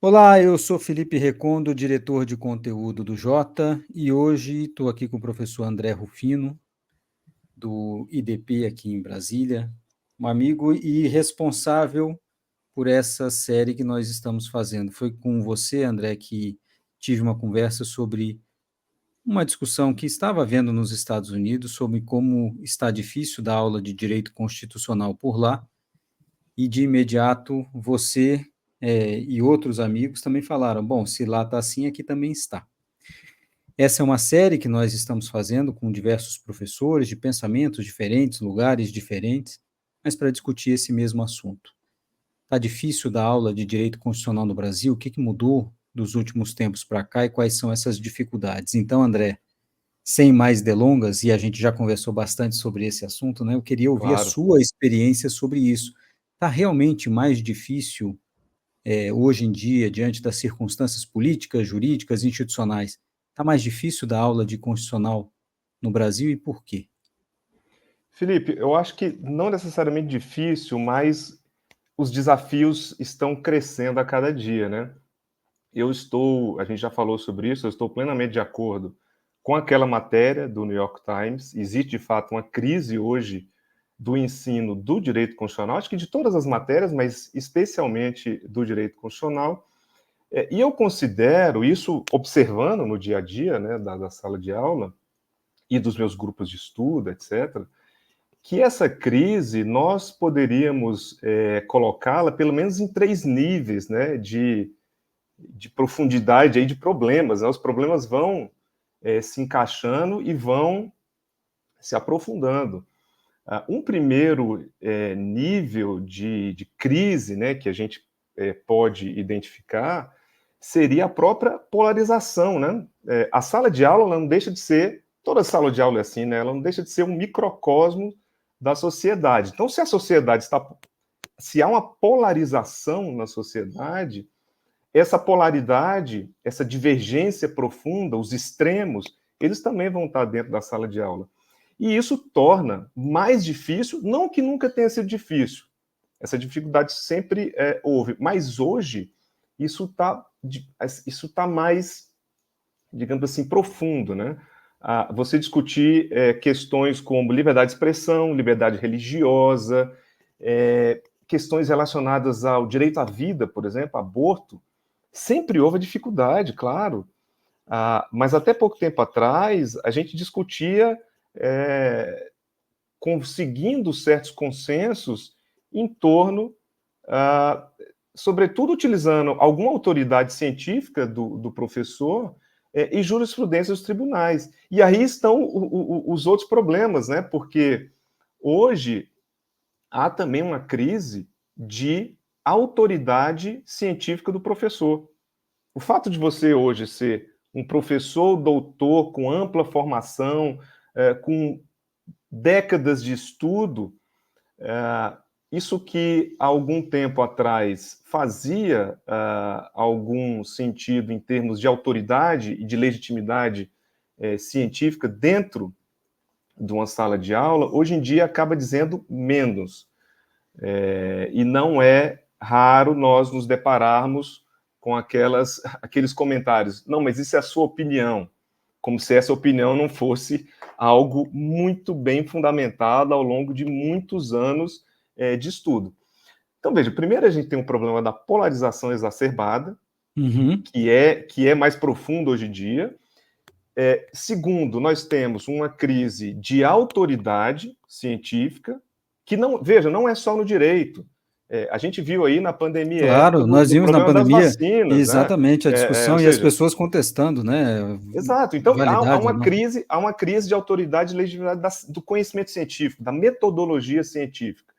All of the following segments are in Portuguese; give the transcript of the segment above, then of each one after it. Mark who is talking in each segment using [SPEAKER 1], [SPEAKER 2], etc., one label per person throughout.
[SPEAKER 1] Olá, eu sou Felipe Recondo, diretor de conteúdo do Jota, e hoje estou aqui com o professor André Rufino, do IDP aqui em Brasília, um amigo e responsável por essa série que nós estamos fazendo. Foi com você, André, que tive uma conversa sobre uma discussão que estava havendo nos Estados Unidos sobre como está difícil dar aula de direito constitucional por lá, e de imediato você e outros amigos também falaram, bom, se lá está assim, aqui também está. Essa é uma série que nós estamos fazendo com diversos professores de pensamentos diferentes, lugares diferentes, mas para discutir esse mesmo assunto. Está difícil dar aula de direito constitucional no Brasil? O que mudou dos últimos tempos para cá e quais são essas dificuldades? Então, André, sem mais delongas, e a gente já conversou bastante sobre esse assunto, né? Eu queria ouvir a
[SPEAKER 2] Claro.
[SPEAKER 1] sua experiência sobre isso. Está realmente mais difícil hoje em dia, diante das circunstâncias políticas, jurídicas, institucionais, está mais difícil dar aula de constitucional no Brasil e por quê?
[SPEAKER 2] Felipe, eu acho que não necessariamente difícil, mas os desafios estão crescendo a cada dia, né? A gente já falou sobre isso, eu estou plenamente de acordo com aquela matéria do New York Times. Existe, de fato, uma crise hoje do ensino do direito constitucional, acho que de todas as matérias, mas especialmente do direito constitucional. E eu considero isso, observando no dia a dia, né, da sala de aula e dos meus grupos de estudo, etc., que essa crise nós poderíamos colocá-la pelo menos em três níveis, né, de profundidade aí de problemas. Né? Os problemas vão se encaixando e vão se aprofundando. Um primeiro nível de crise, né, que a gente pode identificar seria a própria polarização. Né? A sala de aula ela não deixa de ser, toda sala de aula é assim, né? Ela não deixa de ser um microcosmo da sociedade. Então, se há uma polarização na sociedade, essa polaridade, essa divergência profunda, os extremos, eles também vão estar dentro da sala de aula. E isso torna mais difícil, não que nunca tenha sido difícil, essa dificuldade sempre houve, mas hoje isso tá mais, digamos assim, profundo, né? Você discutir questões como liberdade de expressão, liberdade religiosa, questões relacionadas ao direito à vida, por exemplo, aborto, sempre houve dificuldade, claro. Mas até pouco tempo atrás, a gente discutia conseguindo certos consensos em torno, sobretudo utilizando alguma autoridade científica do professor e jurisprudência dos tribunais. E aí estão os outros problemas, né? Porque hoje há também uma crise de autoridade científica do professor. O fato de você hoje ser um professor doutor com ampla formação, com décadas de estudo, isso que há algum tempo atrás fazia algum sentido em termos de autoridade e de legitimidade científica dentro de uma sala de aula, hoje em dia acaba dizendo menos. E não é raro nós nos depararmos com aqueles comentários. Não, mas isso é a sua opinião. Como se essa opinião não fosse algo muito bem fundamentado ao longo de muitos anos de estudo. Então, veja, primeiro a gente tem um problema da polarização exacerbada,
[SPEAKER 1] Uhum.
[SPEAKER 2] que é mais profundo hoje em dia. Segundo, nós temos uma crise de autoridade científica, que não, veja, não é só no direito. A gente viu aí na pandemia época
[SPEAKER 1] Claro, nós
[SPEAKER 2] do
[SPEAKER 1] vimos na
[SPEAKER 2] problema das
[SPEAKER 1] pandemia
[SPEAKER 2] vacinas, né?
[SPEAKER 1] exatamente a
[SPEAKER 2] Ou
[SPEAKER 1] discussão e as
[SPEAKER 2] seja,
[SPEAKER 1] pessoas contestando, né?
[SPEAKER 2] exato. Então,
[SPEAKER 1] Validade ou não.
[SPEAKER 2] há uma crise de autoridade e legitimidade do conhecimento científico, da metodologia científica,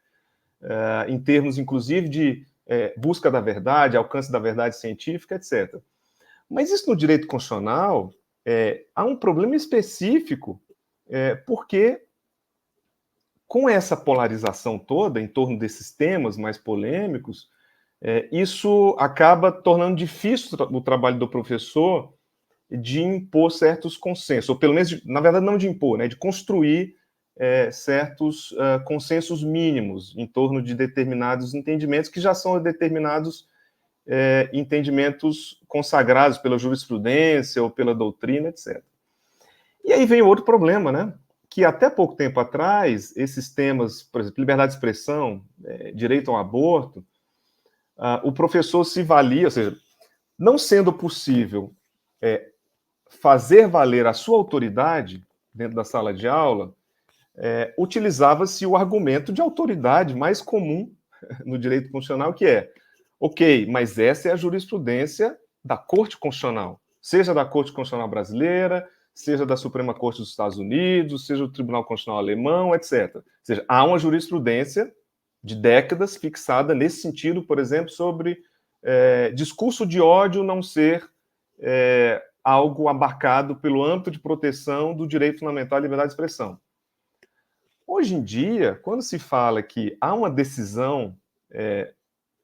[SPEAKER 2] em termos, inclusive, de busca da verdade, alcance da verdade científica, etc. Mas isso no direito constitucional há um problema específico, porque com essa polarização toda em torno desses temas mais polêmicos, isso acaba tornando difícil o trabalho do professor de impor certos consensos, ou pelo menos, na verdade, não de impor, né, de construir certos consensos mínimos em torno de determinados entendimentos que já são determinados entendimentos consagrados pela jurisprudência ou pela doutrina, etc. E aí vem outro problema, né? Que até pouco tempo atrás, esses temas, por exemplo, liberdade de expressão, direito ao aborto, o professor se valia, ou seja, não sendo possível fazer valer a sua autoridade dentro da sala de aula, utilizava-se o argumento de autoridade mais comum no direito constitucional, que é, ok, mas essa é a jurisprudência da Corte Constitucional, seja da Corte Constitucional brasileira, seja da Suprema Corte dos Estados Unidos, seja do Tribunal Constitucional alemão, etc. Ou seja, há uma jurisprudência de décadas fixada nesse sentido, por exemplo, sobre discurso de ódio não ser algo abarcado pelo âmbito de proteção do direito fundamental à liberdade de expressão. Hoje em dia, quando se fala que há uma decisão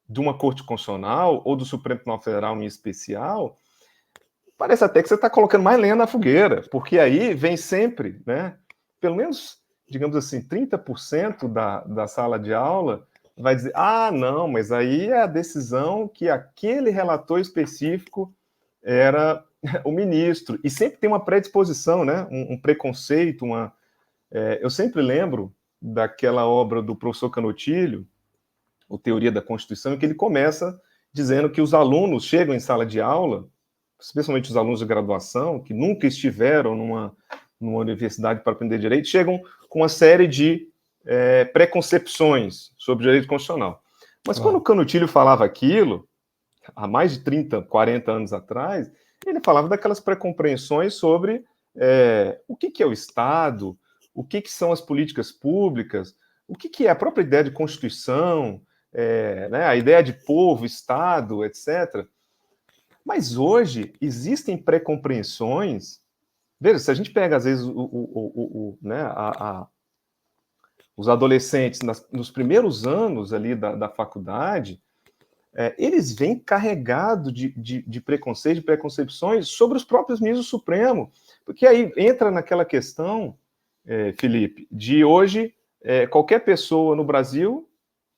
[SPEAKER 2] de uma Corte Constitucional ou do Supremo Tribunal Federal em especial, parece até que você está colocando mais lenha na fogueira, porque aí vem sempre, né, pelo menos, digamos assim, 30% da sala de aula vai dizer, não, mas aí é a decisão que aquele relator específico era o ministro. E sempre tem uma predisposição, né, um preconceito, eu sempre lembro daquela obra do professor Canutilho, o Teoria da Constituição, em que ele começa dizendo que os alunos chegam em sala de aula, especialmente os alunos de graduação, que nunca estiveram numa universidade para aprender direito, chegam com uma série de preconcepções sobre direito constitucional. Mas quando o Canutilho falava aquilo, há mais de 30, 40 anos atrás, ele falava daquelas precompreensões sobre o que é o Estado, o que são as políticas públicas, o que é a própria ideia de Constituição, né, a ideia de povo, Estado, etc. Mas hoje existem pré-compreensões. Veja, se a gente pega, às vezes, os adolescentes nos primeiros anos ali da faculdade, eles vêm carregados de preconceito, de preconcepções sobre os próprios ministros do Supremo. Porque aí entra naquela questão, Felipe, de hoje, qualquer pessoa no Brasil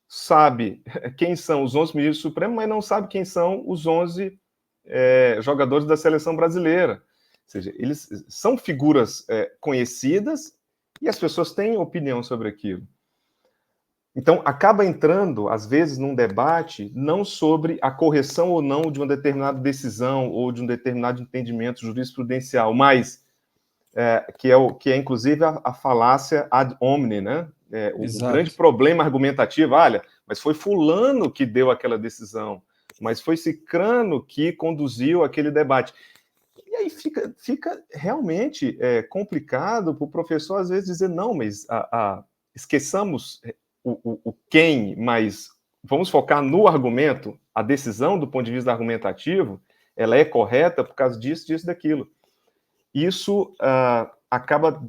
[SPEAKER 2] sabe quem são os 11 ministros do Supremo, mas não sabe quem são os 11 jogadores da seleção brasileira. Ou seja, eles são figuras conhecidas e as pessoas têm opinião sobre aquilo. Então, acaba entrando, às vezes, num debate não sobre a correção ou não de uma determinada decisão ou de um determinado entendimento jurisprudencial, mas que é inclusive a falácia ad hominem, né? O grande problema argumentativo, olha, mas foi fulano que deu aquela decisão, mas foi cicrano que conduziu aquele debate. E aí fica realmente complicado para o professor, às vezes, dizer, não, mas esqueçamos o quem, mas vamos focar no argumento, a decisão do ponto de vista argumentativo, ela é correta por causa disso, disso, daquilo. Isso acaba,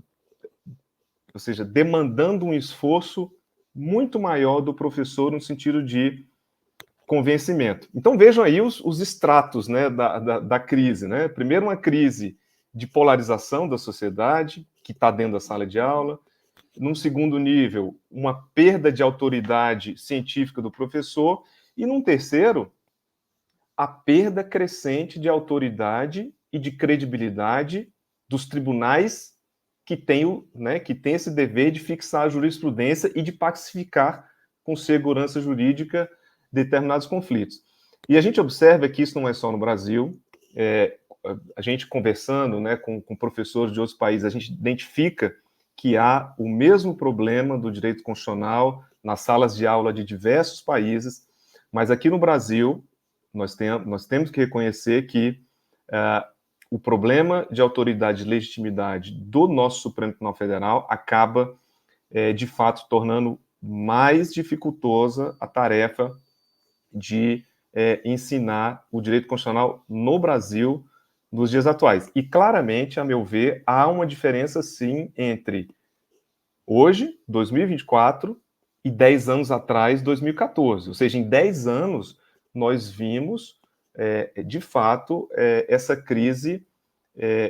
[SPEAKER 2] ou seja, demandando um esforço muito maior do professor no sentido de convencimento. Então vejam aí os estratos, né, da crise, né? Primeiro, uma crise de polarização da sociedade, que está dentro da sala de aula. Num segundo nível, uma perda de autoridade científica do professor. E num terceiro, a perda crescente de autoridade e de credibilidade dos tribunais que têm esse dever de fixar a jurisprudência e de pacificar com segurança jurídica determinados conflitos. E a gente observa que isso não é só no Brasil. A gente conversando, né, com professores de outros países, a gente identifica que há o mesmo problema do direito constitucional nas salas de aula de diversos países, mas aqui no Brasil, nós temos que reconhecer que o problema de autoridade e legitimidade do nosso Supremo Tribunal Federal acaba, de fato, tornando mais dificultosa a tarefa de ensinar o direito constitucional no Brasil nos dias atuais. E, claramente, a meu ver, há uma diferença, sim, entre hoje, 2024, e 10 anos atrás, 2014. Ou seja, em 10 anos, nós vimos, de fato, essa crise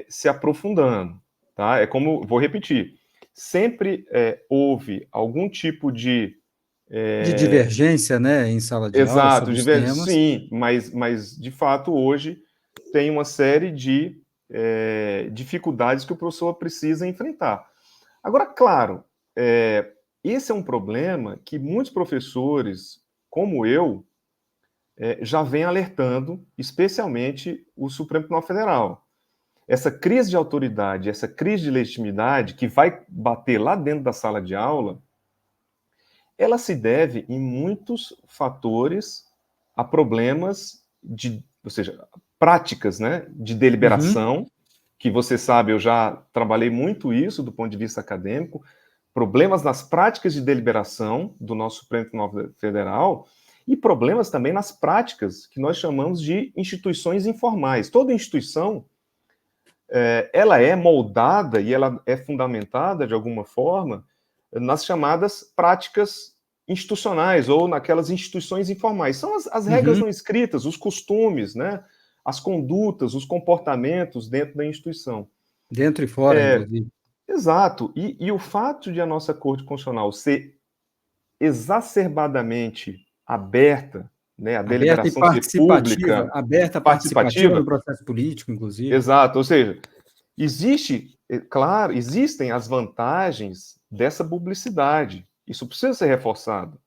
[SPEAKER 2] se aprofundando. Tá? Vou repetir, sempre houve algum tipo de
[SPEAKER 1] De divergência, né, em sala de aula
[SPEAKER 2] Exato,
[SPEAKER 1] sobre os temas.
[SPEAKER 2] sim, mas de fato hoje tem uma série de dificuldades que o professor precisa enfrentar. Agora, claro, esse é um problema que muitos professores, como eu, já vem alertando, especialmente o Supremo Tribunal Federal. Essa crise de autoridade, essa crise de legitimidade que vai bater lá dentro da sala de aula, ela se deve em muitos fatores a problemas ou seja, práticas, né, de deliberação, que você sabe, eu já trabalhei muito isso do ponto de vista acadêmico, problemas nas práticas de deliberação do nosso Supremo Tribunal Federal e problemas também nas práticas que nós chamamos de instituições informais. Toda instituição, ela é moldada e ela é fundamentada, de alguma forma, nas chamadas práticas institucionais ou naquelas instituições informais. São as regras não escritas, os costumes, né? As condutas, os comportamentos dentro da instituição.
[SPEAKER 1] Dentro e fora, inclusive.
[SPEAKER 2] Exato. E o fato de a nossa Corte Constitucional ser exacerbadamente aberta, né, a
[SPEAKER 1] Aberta e
[SPEAKER 2] deliberação ser
[SPEAKER 1] participativa,
[SPEAKER 2] pública,
[SPEAKER 1] aberta participativa no
[SPEAKER 2] participativa,
[SPEAKER 1] processo político, inclusive.
[SPEAKER 2] exato, ou seja, claro, existem as vantagens dessa publicidade. Isso precisa ser reforçado.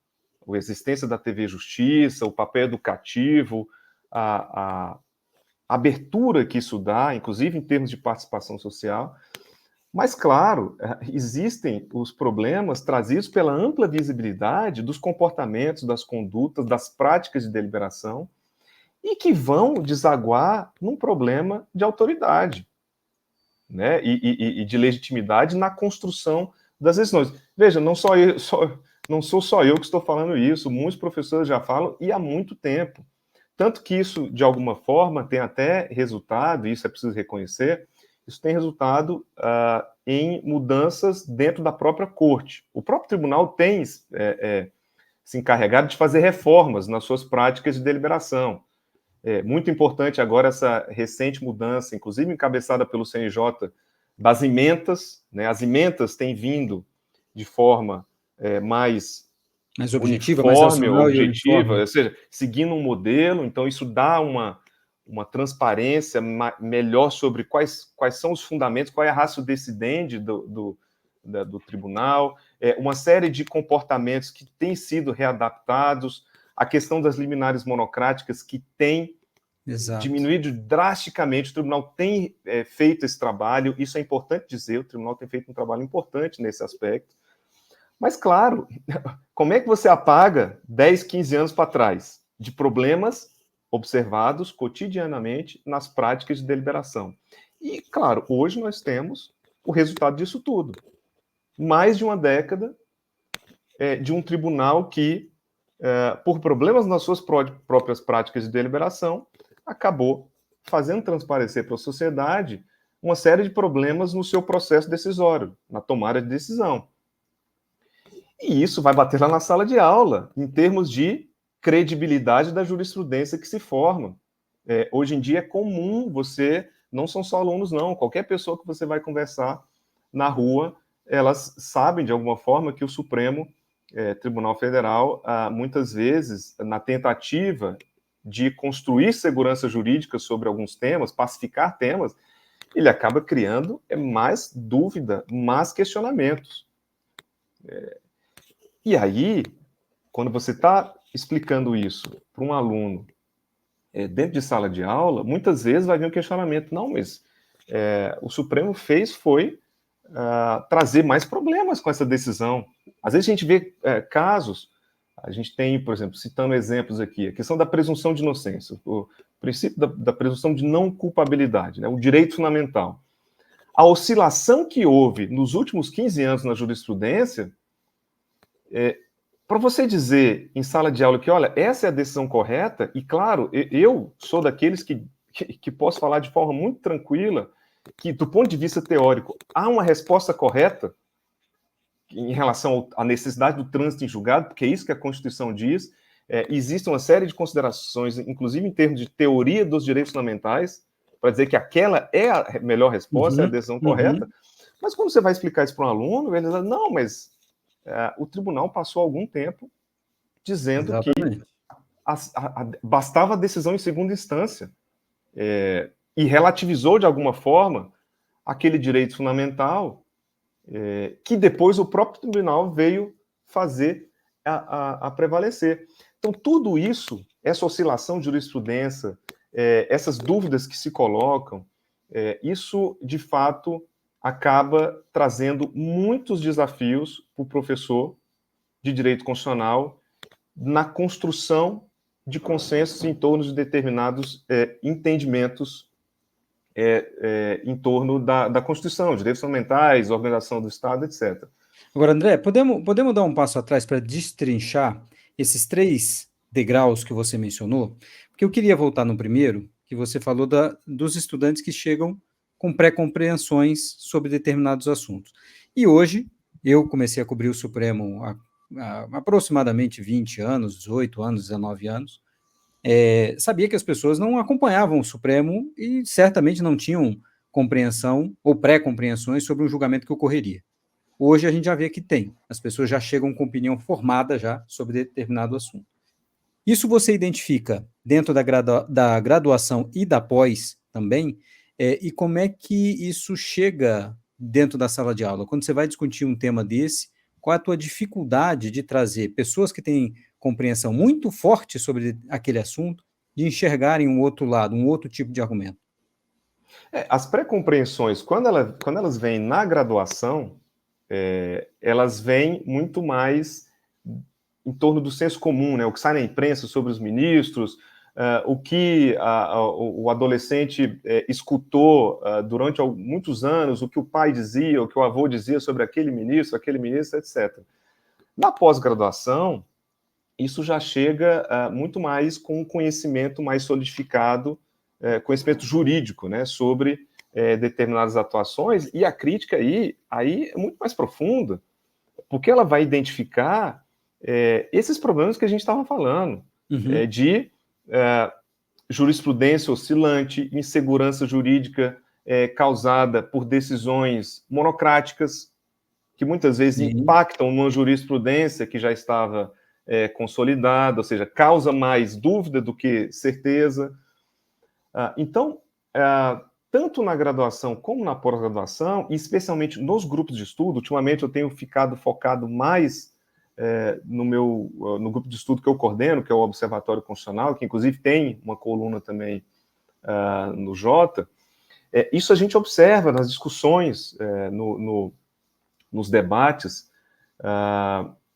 [SPEAKER 2] A existência da TV Justiça, o papel educativo, a abertura que isso dá, inclusive em termos de participação social. Mas, claro, existem os problemas trazidos pela ampla visibilidade dos comportamentos, das condutas, das práticas de deliberação, e que vão desaguar num problema de autoridade, né? E de legitimidade na construção das decisões. Veja, não sou só eu que estou falando isso, muitos professores já falam, e há muito tempo. Tanto que isso, de alguma forma, tem até resultado, e isso é preciso reconhecer, isso tem resultado em mudanças dentro da própria corte. O próprio tribunal tem se encarregado de fazer reformas nas suas práticas de deliberação. É muito importante agora essa recente mudança, inclusive encabeçada pelo CNJ, das ementas, né? As ementas têm vindo de forma mais
[SPEAKER 1] objetiva, mais
[SPEAKER 2] uniforme,
[SPEAKER 1] racional e
[SPEAKER 2] objetiva,
[SPEAKER 1] uniforme.
[SPEAKER 2] ou seja, seguindo um modelo, então isso dá uma transparência melhor sobre quais são os fundamentos, qual é a ratio decidendi do tribunal, uma série de comportamentos que têm sido readaptados, a questão das liminares monocráticas que tem diminuído drasticamente, o tribunal tem feito esse trabalho, isso é importante dizer, o tribunal tem feito um trabalho importante nesse aspecto, mas claro, como é que você apaga 10, 15 anos para trás de problemas observados cotidianamente nas práticas de deliberação? E, claro, hoje nós temos o resultado disso tudo. Mais de uma década de um tribunal que, por problemas nas suas próprias práticas de deliberação, acabou fazendo transparecer para a sociedade uma série de problemas no seu processo decisório, na tomada de decisão. E isso vai bater lá na sala de aula, em termos de credibilidade da jurisprudência que se forma. Hoje em dia é comum você, não são só alunos não, qualquer pessoa que você vai conversar na rua, elas sabem de alguma forma que o Supremo Tribunal Federal, muitas vezes, na tentativa de construir segurança jurídica sobre alguns temas, pacificar temas, ele acaba criando mais dúvida, mais questionamentos. E aí, quando você está explicando isso para um aluno dentro de sala de aula, muitas vezes vai vir um questionamento, não, mas o Supremo foi trazer mais problemas com essa decisão. Às vezes a gente vê casos, a gente tem, por exemplo, citando exemplos aqui, a questão da presunção de inocência, o princípio da presunção de não culpabilidade, né, o direito fundamental. A oscilação que houve nos últimos 15 anos na jurisprudência, para você dizer em sala de aula que, olha, essa é a decisão correta, e claro, eu sou daqueles que posso falar de forma muito tranquila que, do ponto de vista teórico, há uma resposta correta em relação à necessidade do trânsito em julgado, porque é isso que a Constituição diz. Existe uma série de considerações, inclusive em termos de teoria dos direitos fundamentais, para dizer que aquela é a melhor resposta, é a decisão correta. Mas quando você vai explicar isso para um aluno, ele diz, não, mas o tribunal passou algum tempo dizendo que
[SPEAKER 1] Exatamente.
[SPEAKER 2] bastava a decisão em segunda instância, e relativizou, de alguma forma, aquele direito fundamental que depois o próprio tribunal veio fazer a prevalecer. Então, tudo isso, essa oscilação de jurisprudência, essas dúvidas que se colocam, isso, de fato, acaba trazendo muitos desafios para o professor de direito constitucional na construção de consensos em torno de determinados entendimentos em torno da Constituição, direitos fundamentais, organização do Estado, etc.
[SPEAKER 1] Agora, André, podemos dar um passo atrás para destrinchar esses 3 degraus que você mencionou? Porque eu queria voltar no primeiro, que você falou dos estudantes que chegam com pré-compreensões sobre determinados assuntos. E hoje, eu comecei a cobrir o Supremo há aproximadamente 20 anos, 18 anos, 19 anos, sabia que as pessoas não acompanhavam o Supremo e certamente não tinham compreensão ou pré-compreensões sobre um julgamento que ocorreria. Hoje a gente já vê que tem. As pessoas já chegam com opinião formada já sobre determinado assunto. Isso você identifica dentro da graduação e da pós também, e como é que isso chega dentro da sala de aula? Quando você vai discutir um tema desse, qual é a tua dificuldade de trazer pessoas que têm compreensão muito forte sobre aquele assunto, de enxergarem um outro lado, um outro tipo de argumento?
[SPEAKER 2] As pré-compreensões, quando elas vêm na graduação, elas vêm muito mais em torno do senso comum, né? O que sai na imprensa sobre os ministros, o que o adolescente escutou durante muitos anos, o que o pai dizia, o que o avô dizia sobre aquele ministro, etc. Na pós-graduação, isso já chega muito mais com um conhecimento mais solidificado, conhecimento jurídico, né, sobre determinadas atuações, e a crítica aí é muito mais profunda, porque ela vai identificar esses problemas que a gente estava falando, de jurisprudência oscilante, insegurança jurídica causada por decisões monocráticas, que muitas vezes impactam uma jurisprudência que já estava consolidada, ou seja, causa mais dúvida do que certeza. Então, tanto na graduação como na pós-graduação, e especialmente nos grupos de estudo, ultimamente eu tenho ficado focado mais no grupo de estudo que eu coordeno, que é o Observatório Constitucional, que inclusive tem uma coluna também no Jota. Isso a gente observa nas discussões, nos debates,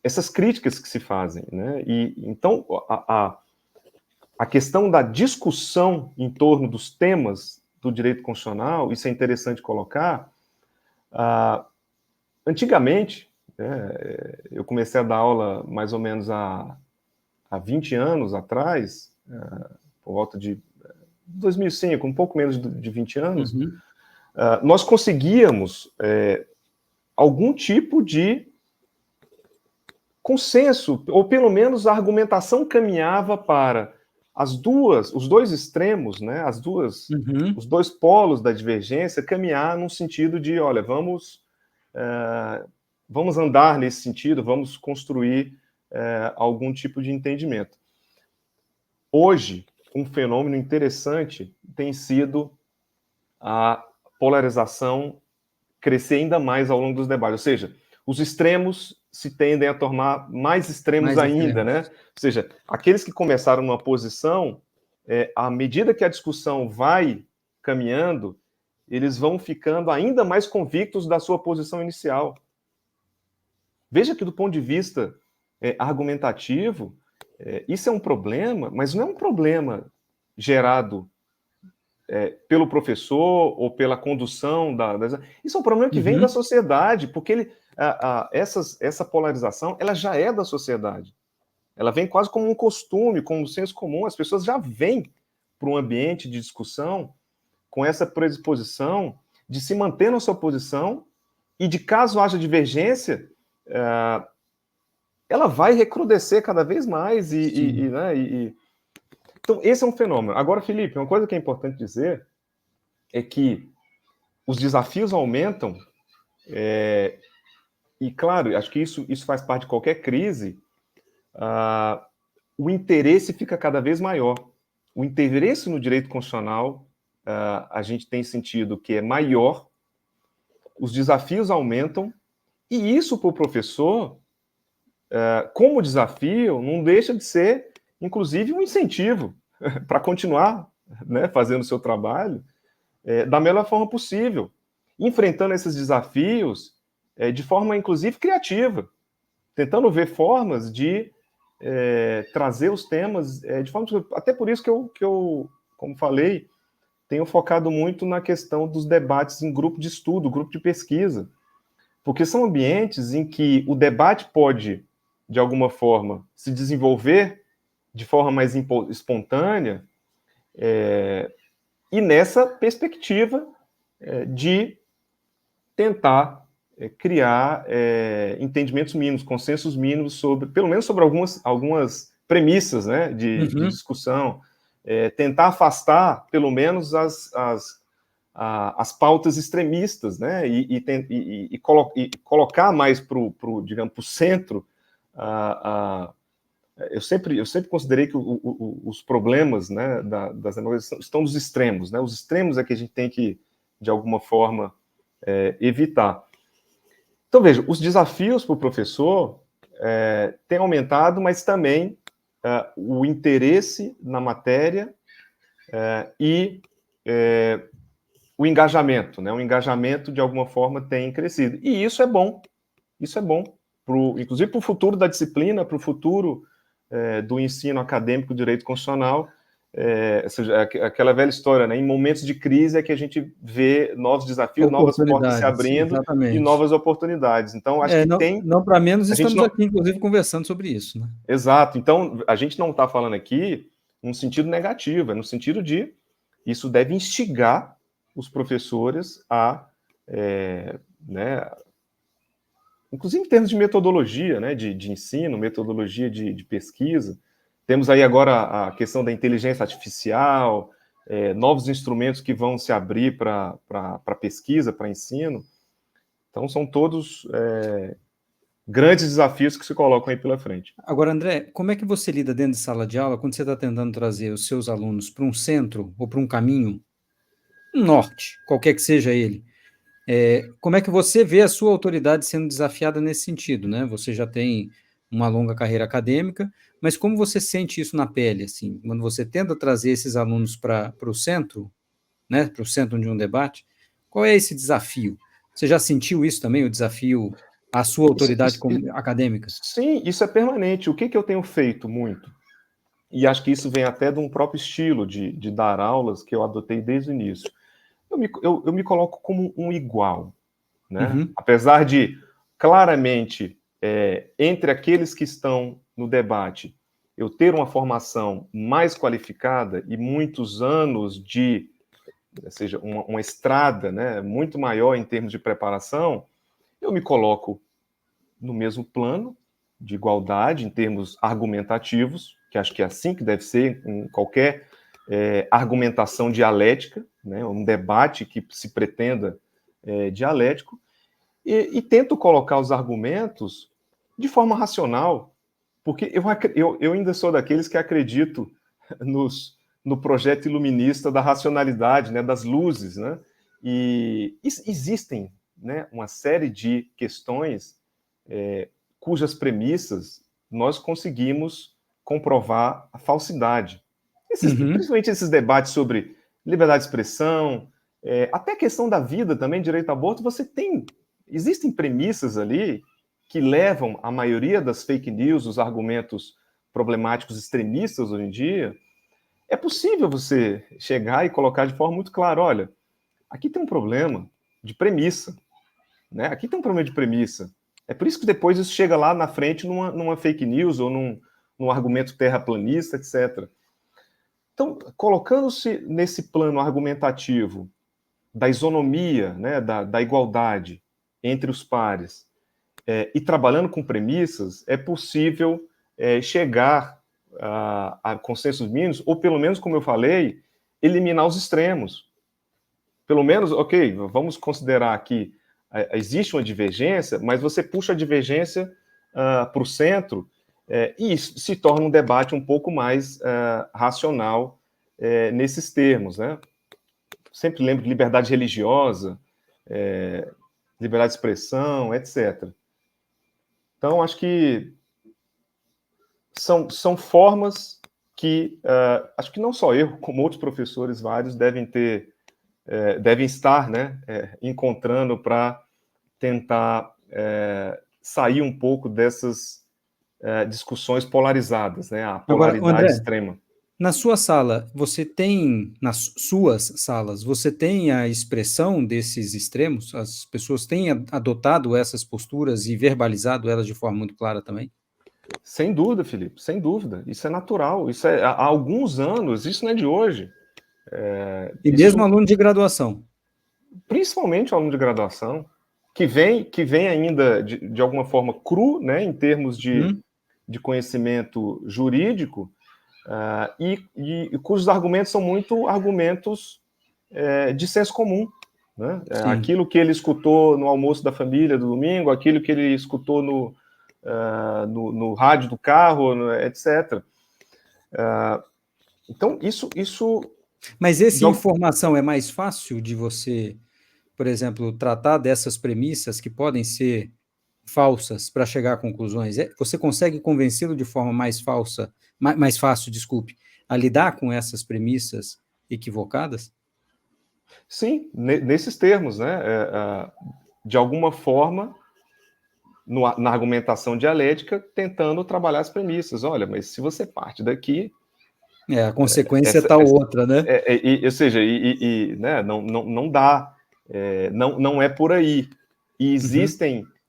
[SPEAKER 2] essas críticas que se fazem, né? E então a questão da discussão em torno dos temas do direito constitucional, isso é interessante colocar. Antigamente, eu comecei a dar aula mais ou menos há 20 anos atrás, por volta de 2005, um pouco menos de 20 anos, nós conseguíamos algum tipo de consenso, ou pelo menos a argumentação caminhava para os dois extremos, né, os dois polos da divergência caminhar num sentido de, olha, vamos andar nesse sentido, vamos construir algum tipo de entendimento. Hoje, um fenômeno interessante tem sido a polarização crescer ainda mais ao longo dos debates, ou seja, os extremos se tendem a tornar mais extremos ainda, né? Ou seja, aqueles que começaram numa posição, à medida que a discussão vai caminhando, eles vão ficando ainda mais convictos da sua posição inicial. Veja que do ponto de vista argumentativo, isso é um problema, mas não é um problema gerado pelo professor ou pela condução isso é um problema que vem da sociedade, porque essa polarização ela já é da sociedade. Ela vem quase como um costume, como um senso comum. As pessoas já vêm para um ambiente de discussão com essa predisposição de se manter na sua posição e de caso haja divergência, ela vai recrudescer cada vez mais Então, esse é um fenômeno. Agora, Felipe, uma coisa que é importante dizer é que os desafios aumentam, e, claro, acho que isso faz parte de qualquer crise, o interesse fica cada vez maior. O interesse no direito constitucional, a gente tem sentido que é maior, os desafios aumentam, e isso para o professor, como desafio, não deixa de ser, inclusive, um incentivo para continuar, né, fazendo o seu trabalho da melhor forma possível, enfrentando esses desafios de forma, inclusive, criativa, tentando ver formas de trazer os temas de forma... Até por isso que eu, como falei, tenho focado muito na questão dos debates em grupo de estudo, grupo de pesquisa, porque são ambientes em que o debate pode, de alguma forma, se desenvolver de forma mais espontânea, e nessa perspectiva de tentar criar entendimentos mínimos, consensos mínimos sobre, pelo menos sobre algumas premissas, né, de discussão, tentar afastar, pelo menos, as pautas extremistas, né, e colocar mais digamos, para o centro. Eu sempre considerei que os problemas, né, das democracias estão nos extremos, né, os extremos é que a gente tem que, de alguma forma, evitar. Então, veja, os desafios para o professor têm aumentado, mas também o interesse na matéria e o engajamento, né? O engajamento, de alguma forma, tem crescido. E isso é bom. Isso é bom, inclusive para o futuro da disciplina, para o futuro do ensino acadêmico do direito constitucional. Aquela velha história, né? Em momentos de crise é que a gente vê novos desafios, novas portas se abrindo, exatamente, e novas oportunidades. Então, acho que
[SPEAKER 1] não para menos, estamos aqui, inclusive, conversando sobre isso, né?
[SPEAKER 2] Exato. Então, a gente não está falando aqui num sentido negativo, é no sentido de isso deve instigar os professores né, inclusive em termos de metodologia, né, de ensino, metodologia de pesquisa. Temos aí agora a questão da inteligência artificial, novos instrumentos que vão se abrir para pesquisa, para ensino. Então, são todos grandes desafios que se colocam aí pela frente.
[SPEAKER 1] Agora, André, como é que você lida dentro de sala de aula quando você está tentando trazer os seus alunos para um centro ou para um caminho, um norte, qualquer que seja ele? Como é que você vê a sua autoridade sendo desafiada nesse sentido, né? Você já tem uma longa carreira acadêmica, mas como você sente isso na pele, assim, quando você tenta trazer esses alunos para o centro, né, para o centro de um debate, qual é esse desafio? Você já sentiu isso também, o desafio à sua autoridade acadêmica?
[SPEAKER 2] Sim, isso é permanente. O que eu tenho feito muito? E acho que isso vem até de um próprio estilo de dar aulas que eu adotei desde o início. Eu me coloco como um igual, né? Apesar de, claramente, entre aqueles que estão no debate, eu ter uma formação mais qualificada e muitos anos ou seja, uma estrada, né, muito maior em termos de preparação, eu me coloco no mesmo plano de igualdade em termos argumentativos, que acho que é assim que deve ser em qualquer argumentação dialética, né, um debate que se pretenda dialético, e tento colocar os argumentos de forma racional, porque eu ainda sou daqueles que acredito no projeto iluminista da racionalidade, né, das luzes, né, e existem, né, uma série de questões cujas premissas nós conseguimos comprovar a falsidade. Principalmente esses debates sobre liberdade de expressão, até a questão da vida também, direito ao aborto, existem premissas ali que levam a maioria das fake news, os argumentos problemáticos extremistas hoje em dia. É possível você chegar e colocar de forma muito clara, olha, aqui tem um problema de premissa, né? Aqui tem um problema de premissa. É por isso que depois isso chega lá na frente numa fake news ou num argumento terraplanista, etc. Então, colocando-se nesse plano argumentativo da isonomia, né, da igualdade entre os pares, e trabalhando com premissas, é possível chegar a consensos mínimos, ou pelo menos, como eu falei, eliminar os extremos. Pelo menos, ok, vamos considerar que existe uma divergência, mas você puxa a divergência para o centro E isso se torna um debate um pouco mais racional nesses termos, né? Sempre lembro de liberdade religiosa, liberdade de expressão, etc. Então, acho que são formas que, acho que não só eu, como outros professores vários, devem estar, né, encontrando para tentar sair um pouco dessas discussões polarizadas, né, a
[SPEAKER 1] Agora,
[SPEAKER 2] polaridade
[SPEAKER 1] André,
[SPEAKER 2] extrema.
[SPEAKER 1] na sua sala, nas suas salas, você tem a expressão desses extremos? As pessoas têm adotado essas posturas e verbalizado elas de forma muito clara também?
[SPEAKER 2] Sem dúvida, Felipe, sem dúvida. Isso é natural. Isso há alguns anos, isso não é de hoje.
[SPEAKER 1] E mesmo
[SPEAKER 2] Isso,
[SPEAKER 1] aluno de graduação?
[SPEAKER 2] principalmente o aluno de graduação, que vem ainda de alguma forma cru, né, em termos
[SPEAKER 1] Uhum.
[SPEAKER 2] de conhecimento jurídico, e cujos argumentos são muito argumentos de senso comum. Né?
[SPEAKER 1] Sim.
[SPEAKER 2] Aquilo que ele escutou no almoço da família do domingo, aquilo que ele escutou no rádio do carro, etc. Então, isso
[SPEAKER 1] Mas essa
[SPEAKER 2] de al-
[SPEAKER 1] informação é mais fácil de você, por exemplo, tratar dessas premissas que podem ser falsas para chegar a conclusões? Você consegue convencê-lo de forma mais falsa, mais fácil, desculpe, a lidar com essas premissas equivocadas?
[SPEAKER 2] sim, nesses termos, né? De alguma forma, na argumentação dialética, tentando trabalhar as premissas. Olha, mas se você parte daqui,
[SPEAKER 1] A consequência é
[SPEAKER 2] essa,
[SPEAKER 1] tal
[SPEAKER 2] essa,
[SPEAKER 1] outra, né?
[SPEAKER 2] ou seja, né, não dá, não é por aí. E
[SPEAKER 1] Uhum.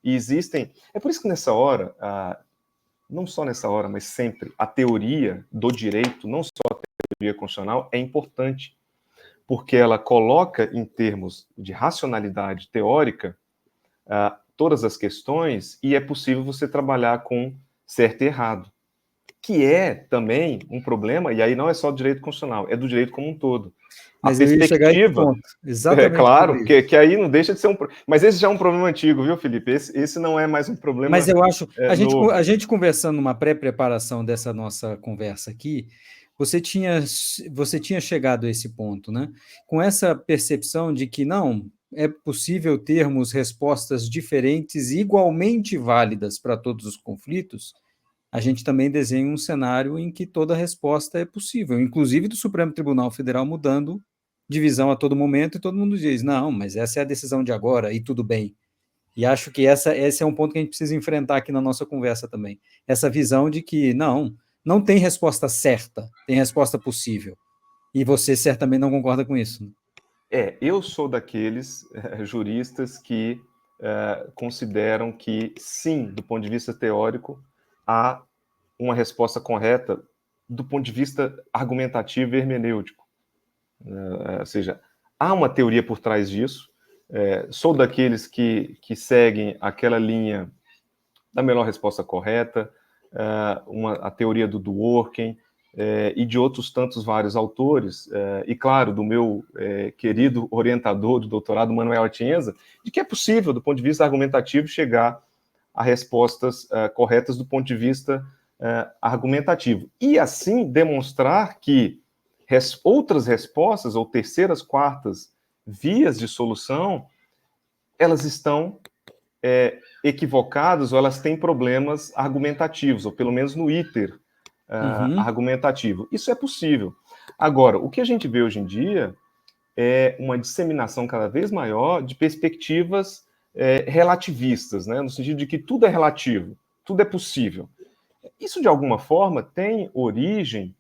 [SPEAKER 2] existem. É por isso que nessa hora, não só nessa hora, mas sempre, a teoria do direito, não só a teoria constitucional, é importante, porque ela coloca em termos de racionalidade teórica todas as questões e é possível você trabalhar com certo e errado, que é também um problema, e aí não é só do direito constitucional, é do direito como um todo. A
[SPEAKER 1] Mas eu ia chegar a esse
[SPEAKER 2] perspectiva,
[SPEAKER 1] ponto, exatamente
[SPEAKER 2] claro,
[SPEAKER 1] sobre isso.
[SPEAKER 2] que aí não deixa de ser mas esse já é um problema antigo, viu, Felipe? Esse não é mais um
[SPEAKER 1] Mas
[SPEAKER 2] problema
[SPEAKER 1] eu acho,
[SPEAKER 2] novo.
[SPEAKER 1] a gente conversando numa pré-preparação dessa nossa conversa aqui, você tinha chegado a esse ponto, né? Com essa percepção de que não é possível termos respostas diferentes, igualmente válidas para todos os conflitos, a gente também desenha um cenário em que toda resposta é possível, inclusive do Supremo Tribunal Federal mudando divisão a todo momento, e todo mundo diz, não, mas essa é a decisão de agora, e tudo bem. E acho que esse é um ponto que a gente precisa enfrentar aqui na nossa conversa também. Essa visão de que não tem resposta certa, tem resposta possível. E você certamente não concorda com isso, né?
[SPEAKER 2] Eu sou daqueles juristas que consideram que, sim, do ponto de vista teórico, há uma resposta correta do ponto de vista argumentativo e hermenêutico. Ou seja, há uma teoria por trás disso. Sou daqueles que seguem aquela linha da melhor resposta correta, a teoria do Dworkin, e de outros tantos vários autores, e claro, do meu querido orientador do doutorado, Manuel Atienza, de que é possível, do ponto de vista argumentativo, chegar a respostas corretas do ponto de vista argumentativo. E assim demonstrar que outras respostas, ou terceiras, quartas vias de solução, elas estão equivocadas ou elas têm problemas argumentativos, ou pelo menos no iter
[SPEAKER 1] Uhum.
[SPEAKER 2] argumentativo. Isso é possível. Agora, o que a gente vê hoje em dia é uma disseminação cada vez maior de perspectivas relativistas, né? No sentido de que tudo é relativo, tudo é possível. Isso, de alguma forma, tem origem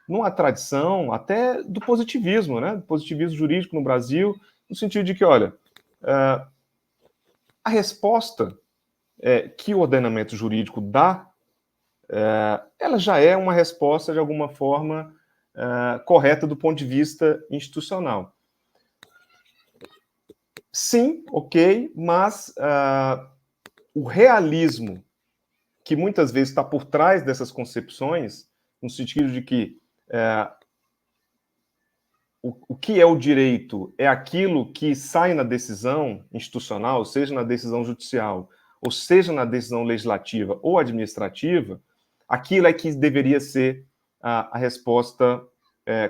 [SPEAKER 2] numa tradição até do positivismo, né? Do positivismo jurídico no Brasil, no sentido de que, olha, a resposta que o ordenamento jurídico dá, ela já é uma resposta, de alguma forma, correta do ponto de vista institucional. Sim, ok, mas o realismo que muitas vezes está por trás dessas concepções, no sentido de que o que é o direito é aquilo que sai na decisão institucional, seja na decisão judicial, ou seja na decisão legislativa ou administrativa, aquilo é que deveria ser a resposta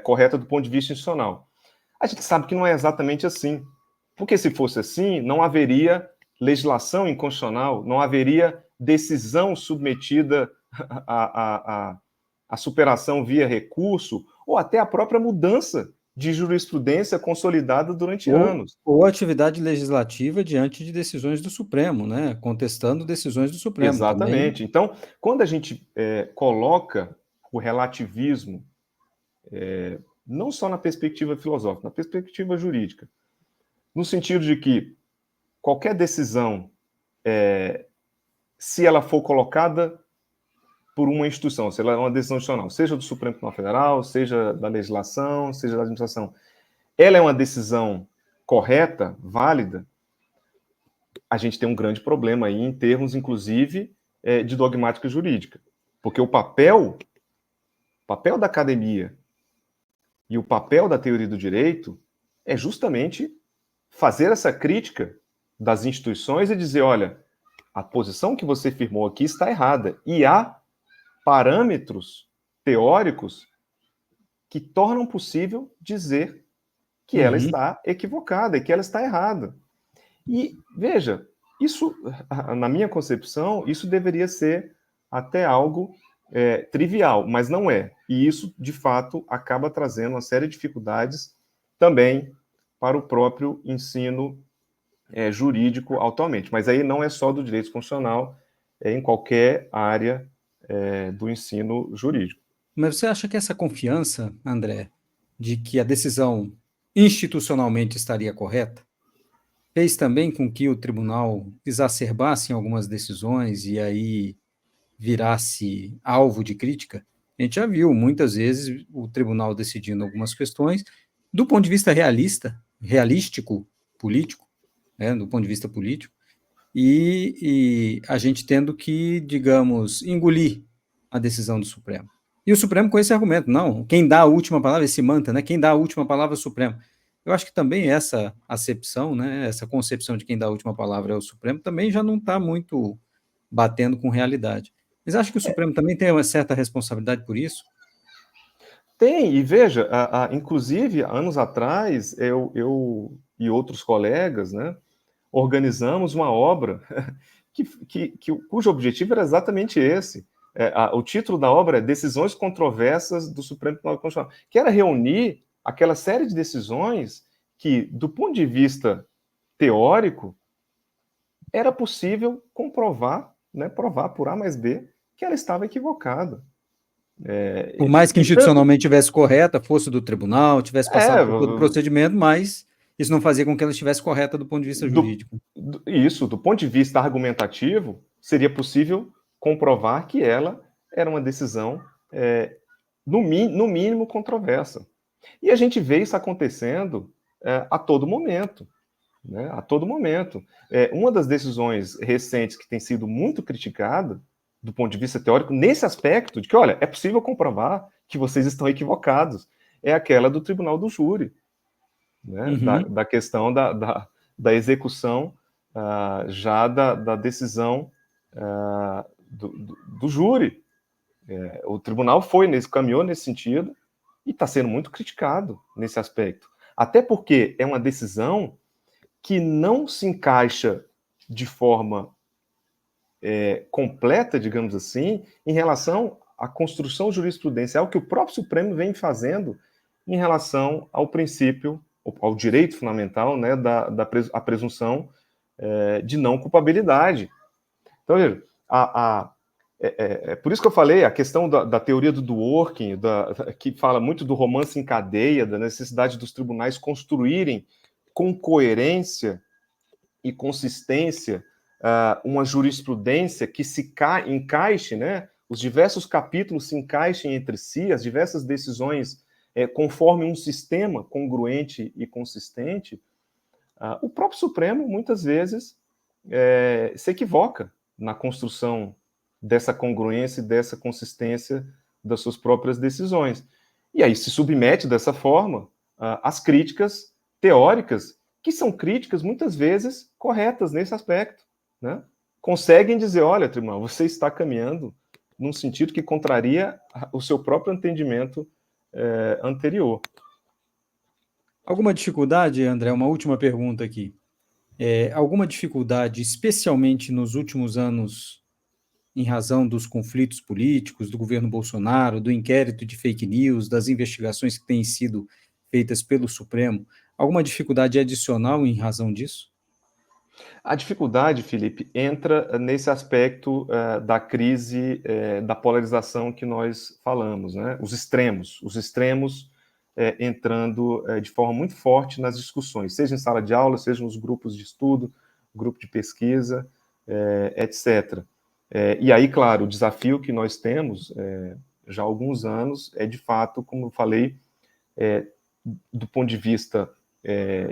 [SPEAKER 2] correta do ponto de vista institucional. A gente sabe que não é exatamente assim, porque se fosse assim, não haveria legislação inconstitucional, não haveria decisão submetida à superação via recurso, ou até a própria mudança de jurisprudência consolidada durante anos.
[SPEAKER 1] Ou atividade legislativa diante de decisões do Supremo, né? Contestando decisões do Supremo também.
[SPEAKER 2] Exatamente. Então, quando a gente coloca o relativismo, não só na perspectiva filosófica, na perspectiva jurídica, no sentido de que qualquer decisão, se ela for colocada por uma instituição, se ela é uma decisão institucional, seja do Supremo Tribunal Federal, seja da legislação, seja da administração, ela é uma decisão correta, válida, a gente tem um grande problema aí em termos, inclusive, de dogmática jurídica. Porque o papel da academia e o papel da teoria do direito é justamente fazer essa crítica das instituições e dizer, olha, a posição que você firmou aqui está errada. E há parâmetros teóricos que tornam possível dizer que ela está equivocada e que ela está errada. E, veja, isso, na minha concepção, isso deveria ser até algo trivial, mas não é. E isso, de fato, acaba trazendo uma série de dificuldades também para o próprio ensino jurídico atualmente. Mas aí não é só do direito constitucional, é em qualquer área do ensino jurídico.
[SPEAKER 1] Mas você acha que essa confiança, André, de que a decisão institucionalmente estaria correta, fez também com que o tribunal exacerbasse em algumas decisões e aí virasse alvo de crítica? A gente já viu muitas vezes o tribunal decidindo algumas questões do ponto de vista realístico, político, né, do ponto de vista político, e a gente tendo que, digamos, engolir a decisão do Supremo. E o Supremo com esse argumento, não, quem dá a última palavra, esse manta, né, quem dá a última palavra é o Supremo. Eu acho que também essa acepção, né, essa concepção de quem dá a última palavra é o Supremo, também já não está muito batendo com realidade. Mas acho que o Supremo também tem uma certa responsabilidade por isso?
[SPEAKER 2] Tem, e veja, inclusive, anos atrás, eu e outros colegas, né, organizamos uma obra cujo objetivo era exatamente esse. O título da obra é Decisões Controversas do Supremo Tribunal Constitucional, que era reunir aquela série de decisões que, do ponto de vista teórico, era possível comprovar, né, provar por A mais B, que ela estava equivocada.
[SPEAKER 1] Por mais que institucionalmente tivesse correta, fosse do tribunal, tivesse passado por todo o procedimento, mas isso não fazia com que ela estivesse correta do ponto de vista jurídico.
[SPEAKER 2] Isso, do ponto de vista argumentativo, seria possível comprovar que ela era uma decisão, no mínimo, controversa. E a gente vê isso acontecendo a todo momento. Né? A todo momento. Uma das decisões recentes que tem sido muito criticada, do ponto de vista teórico, nesse aspecto de que, olha, é possível comprovar que vocês estão equivocados, é aquela do Tribunal do Júri, né? Da questão da execução já da decisão do júri. O tribunal caminhou nesse sentido e está sendo muito criticado nesse aspecto. Até porque é uma decisão que não se encaixa de forma completa, digamos assim, em relação à construção jurisprudencial que o próprio Supremo vem fazendo em relação ao princípio, ao direito fundamental, né, a presunção de não culpabilidade. Então, veja, por isso que eu falei, a questão da teoria do Dworkin, que fala muito do romance em cadeia, da necessidade dos tribunais construírem com coerência e consistência uma jurisprudência que se encaixe, né, os diversos capítulos se encaixem entre si, as diversas decisões conforme um sistema congruente e consistente. O próprio Supremo, muitas vezes, se equivoca na construção dessa congruência e dessa consistência das suas próprias decisões. E aí se submete dessa forma às críticas teóricas, que são críticas, muitas vezes, corretas nesse aspecto. Né? Conseguem dizer, olha, tribunal, você está caminhando num sentido que contraria o seu próprio entendimento anterior.
[SPEAKER 1] Alguma dificuldade, André? Uma última pergunta aqui. Alguma dificuldade, especialmente nos últimos anos, em razão dos conflitos políticos, do governo Bolsonaro, do inquérito de fake news, das investigações que têm sido feitas pelo Supremo, alguma dificuldade adicional em razão disso?
[SPEAKER 2] A dificuldade, Felipe, entra nesse aspecto da crise, da polarização que nós falamos, né? Os extremos entrando de forma muito forte nas discussões, seja em sala de aula, seja nos grupos de estudo, grupo de pesquisa, etc. E aí, claro, o desafio que nós temos já há alguns anos é, de fato, como eu falei, do ponto de vista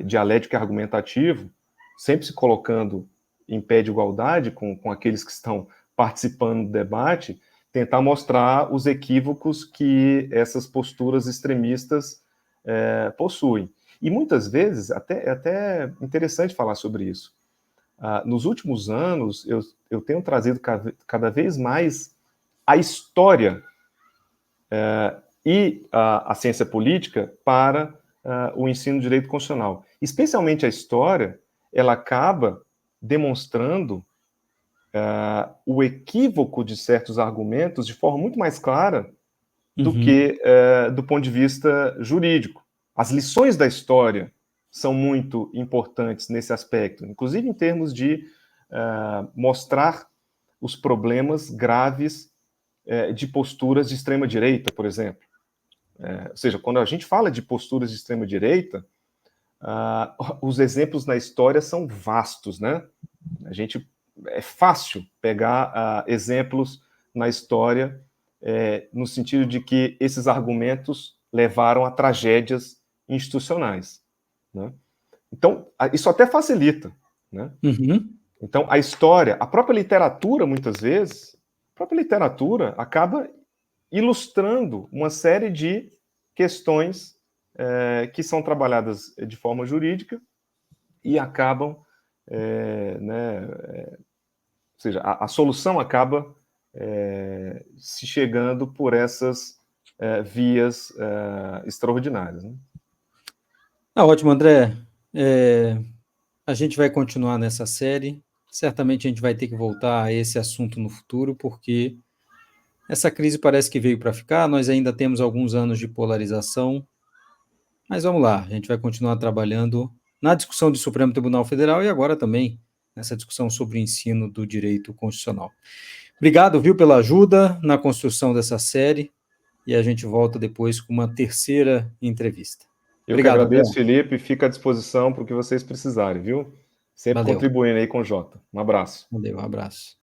[SPEAKER 2] dialético e argumentativo, sempre se colocando em pé de igualdade com aqueles que estão participando do debate, tentar mostrar os equívocos que essas posturas extremistas possuem. E muitas vezes, até interessante falar sobre isso, nos últimos anos, eu tenho trazido cada vez mais a história e a ciência política para o ensino de direito constitucional. Especialmente a história, ela acaba demonstrando o equívoco de certos argumentos de forma muito mais clara do que do ponto de vista jurídico. As lições da história são muito importantes nesse aspecto, inclusive em termos de mostrar os problemas graves de posturas de extrema-direita, por exemplo. Ou seja, quando a gente fala de posturas de extrema-direita, os exemplos na história são vastos, né? É fácil pegar exemplos na história no sentido de que esses argumentos levaram a tragédias institucionais, né? Então, isso até facilita, né? Então, a história, a própria literatura, muitas vezes, a própria literatura acaba ilustrando uma série de questões que são trabalhadas de forma jurídica e acabam, ou seja, a solução acaba se chegando por essas vias extraordinárias, né?
[SPEAKER 1] Ótimo, André. A gente vai continuar nessa série. Certamente a gente vai ter que voltar a esse assunto no futuro, porque essa crise parece que veio para ficar. Nós ainda temos alguns anos de polarização, mas vamos lá, a gente vai continuar trabalhando na discussão do Supremo Tribunal Federal e agora também nessa discussão sobre o ensino do direito constitucional. Obrigado, viu, pela ajuda na construção dessa série e a gente volta depois com uma terceira entrevista.
[SPEAKER 2] Eu que
[SPEAKER 1] Obrigado, André.
[SPEAKER 2] agradeço, Felipe, fica à disposição para o que vocês precisarem, viu? Sempre
[SPEAKER 1] Valeu.
[SPEAKER 2] contribuindo aí com o Jota. Um abraço.
[SPEAKER 1] Valeu, um abraço.